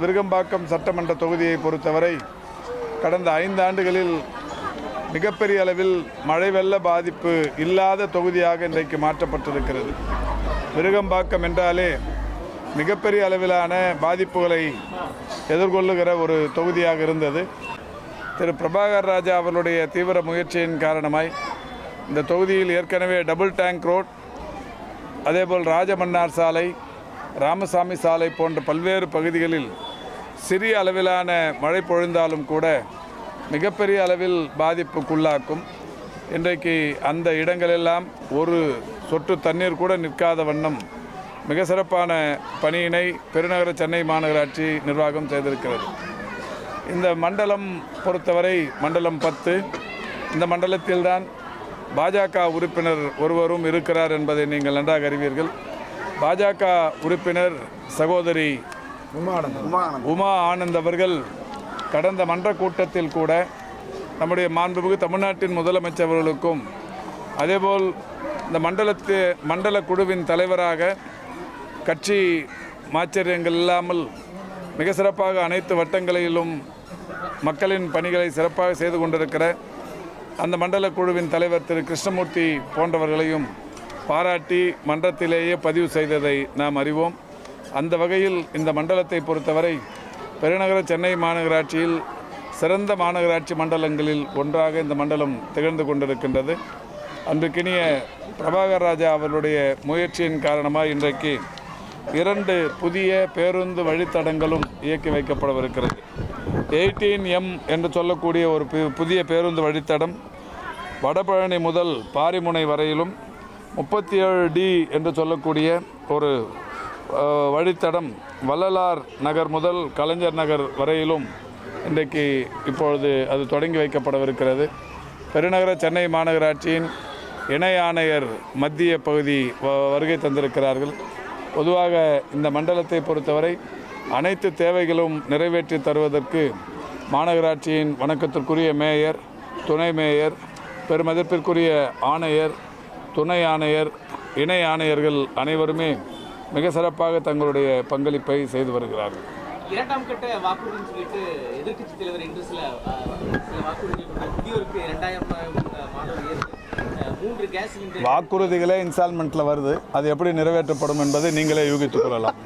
விருகம்பாக்கம் சட்டமன்ற தொகுதியை பொறுத்தவரை கடந்த 5 ஆண்டுகளில் மிகப்பெரிய அளவில் மழை வெள்ள பாதிப்பு இல்லாத தொகுதியாக இன்றைக்கு மாற்றப்பட்டிருக்கிறது. விருகம்பாக்கம் என்றாலே மிகப்பெரிய அளவிலான பாதிப்புகளை எதிர்கொள்ளுகிற ஒரு தொகுதியாக இருந்தது. திரு பிரபாகர் ராஜா அவர்களுடைய தீவிர முயற்சியின் காரணமாய் இந்த தொகுதியில் ஏற்கனவே டபுள் டேங்க் ரோட், அதேபோல் ராஜமன்னார் சாலை, ராமசாமி சாலை போன்ற பல்வேறு பகுதிகளில் சிறிய அளவிலான மழை பொழிந்தாலும் கூட மிகப்பெரிய அளவில் பாதிப்புக்குள்ளாக்கும். இன்றைக்கு அந்த இடங்களெல்லாம் ஒரு சொட்டு தண்ணீர் கூட நிற்காத வண்ணம் மிக சிறப்பான பணியினை பெருநகர சென்னை மாநகராட்சி நிர்வாகம் செய்திருக்கிறது. இந்த மண்டலம் பொறுத்தவரை மண்டலம் 10, இந்த மண்டலத்தில்தான் பாஜக உறுப்பினர் ஒருவரும் இருக்கிறார் என்பதை நீங்கள் நன்றாக அறிவீர்கள். பாஜக உறுப்பினர் சகோதரி உமா ஆனந்த் அவர்கள் கடந்த மன்ற கூட்டத்தில் கூட நம்முடைய மாண்புமிகு தமிழ்நாட்டின் முதலமைச்சர் அவர்களுக்கும் அதேபோல் இந்த மண்டல குழுவின் தலைவராக கட்சி மாச்சரியங்கள் இல்லாமல் மிக சிறப்பாக அனைத்து வட்டங்களிலும் மக்களின் பணிகளை சிறப்பாக செய்து கொண்டிருக்கிற அந்த மண்டல குழுவின் தலைவர் திரு கிருஷ்ணமூர்த்தி போன்றவர்களையும் பாராட்டி மன்றத்திலேயே பதிவு செய்ததை நாம் அறிவோம். அந்த வகையில் இந்த மண்டலத்தை பொறுத்தவரை பெருநகர சென்னை மாநகராட்சியில் சிறந்த மாநகராட்சி மண்டலங்களில் ஒன்றாக இந்த மண்டலம் திகழ்ந்து கொண்டிருக்கின்றது. அன்றுக்கினிய பிரபாகர் ராஜா அவர்களுடைய முயற்சியின் காரணமாக இன்றைக்கு 2 புதிய பேருந்து வழித்தடங்களும் இயக்கி வைக்கப்படவிருக்கிறது. 18M என்று சொல்லக்கூடிய ஒரு புதிய பேருந்து வழித்தடம் வடபழனி முதல் பாரிமுனை வரையிலும், 37D என்று சொல்லக்கூடிய ஒரு வழித்தடம் வள்ளலார் நகர் முதல் கலைஞர் நகர் வரையிலும் இன்றைக்கு இப்பொழுது அது தொடங்கி வைக்கப்படவிருக்கிறது. பெருநகர சென்னை மாநகராட்சியின் இணை ஆணையர் மத்திய பகுதி வருகை தந்திருக்கிறார்கள். பொதுவாக இந்த மண்டலத்தை பொறுத்தவரை அனைத்து தேவைகளும் நிறைவேற்றி தருவதற்கு மாநகராட்சியின் வணக்கத்திற்குரிய மேயர், துணை மேயர், பெருமதிப்பிற்குரிய ஆணையர், துணை ஆணையர், இணை ஆணையர்கள் அனைவருமே மிக சிறப்பாக தங்களுடைய பங்களிப்பை செய்து வருகிறார்கள். 2ஆம் கட்ட வாக்குறுதி சொல்லிட்டு எதிர்க்கட்சி தலைவர் என்று சில வாக்குறுதிகள் புதியோருக்கு 2000 மாணவர் 3 கேஸ் சிலிண்டர் வாக்குறுதிகளே இன்ஸ்டால்மெண்ட்டில் வருது. அது எப்படி நிறைவேற்றப்படும் என்பதை நீங்களே யூகித்துக் கொள்ளலாம்.